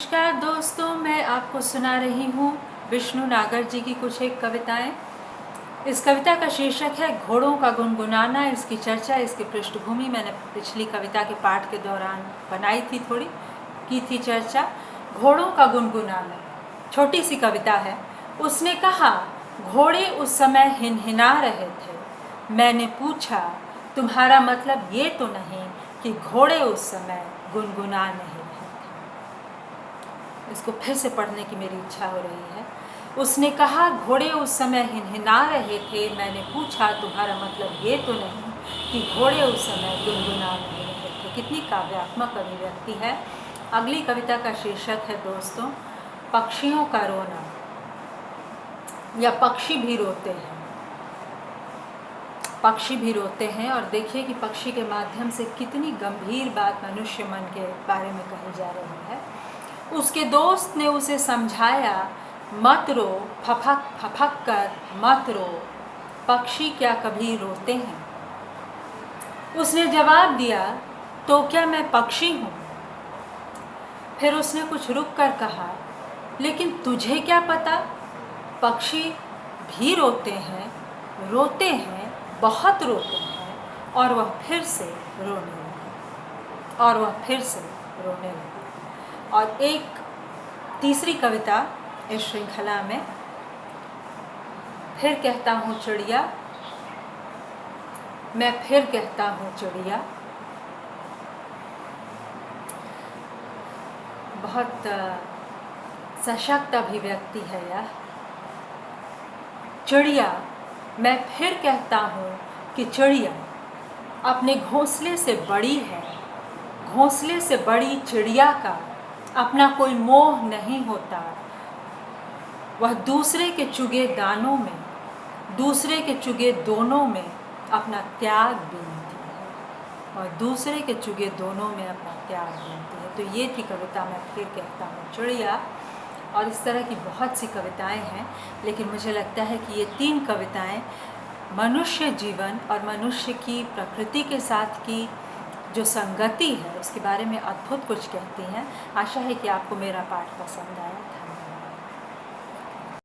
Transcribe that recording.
नमस्कार दोस्तों, मैं आपको सुना रही हूँ विष्णु नागर जी की कुछ एक कविताएं। इस कविता का शीर्षक है घोड़ों का गुनगुनाना। इसकी चर्चा, इसकी पृष्ठभूमि मैंने पिछली कविता के पाठ के दौरान बनाई थी, थोड़ी की थी चर्चा। घोड़ों का गुनगुनाना छोटी सी कविता है। उसने कहा, घोड़े उस समय हिनहिना रहे थे। मैंने पूछा, तुम्हारा मतलब ये तो नहीं कि घोड़े उस समय गुनगुना नहीं रहे थे। इसको फिर से पढ़ने की मेरी इच्छा हो रही है। उसने कहा, घोड़े उस समय हिनहिना रहे थे। मैंने पूछा, तुम्हारा मतलब ये तो नहीं कि घोड़े उस समय गुनगुना नहीं रहे थे। कितनी काव्यात्मक अभिव्यक्ति है। अगली कविता का शीर्षक है दोस्तों, पक्षियों का रोना, या पक्षी भी रोते हैं। पक्षी भी रोते हैं, और देखिए कि पक्षी के माध्यम से कितनी गंभीर बात मनुष्य मन के बारे में कही जा रही है। उसके दोस्त ने उसे समझाया, मत रो, फफक फफक कर मत रो, पक्षी क्या कभी रोते हैं। उसने जवाब दिया, तो क्या मैं पक्षी हूँ। फिर उसने कुछ रुक कर कहा, लेकिन तुझे क्या पता, पक्षी भी रोते हैं, बहुत रोते हैं। और वह फिर से रोने लगा। और एक तीसरी कविता इस श्रृंखला में, फिर कहता हूँ चिड़िया, मैं फिर कहता हूँ चिड़िया। बहुत सशक्त अभिव्यक्ति है यह। चिड़िया, मैं फिर कहता हूँ कि चिड़िया अपने घोंसले से बड़ी है। घोंसले से बड़ी चिड़िया का अपना कोई मोह नहीं होता। वह दूसरे के चुगे दानों में, दूसरे के चुगे दोनों में अपना त्याग बीनती है। और दूसरे के चुगे दोनों में अपना त्याग बीनती है। तो ये थी कविता, मैं फिर कहता हूँ चिड़िया। और इस तरह की बहुत सी कविताएं हैं, लेकिन मुझे लगता है कि ये तीन कविताएं मनुष्य जीवन और मनुष्य की प्रकृति के साथ की जो संगति है उसके बारे में अद्भुत कुछ कहती हैं। आशा है कि आपको मेरा पाठ पसंद आया था।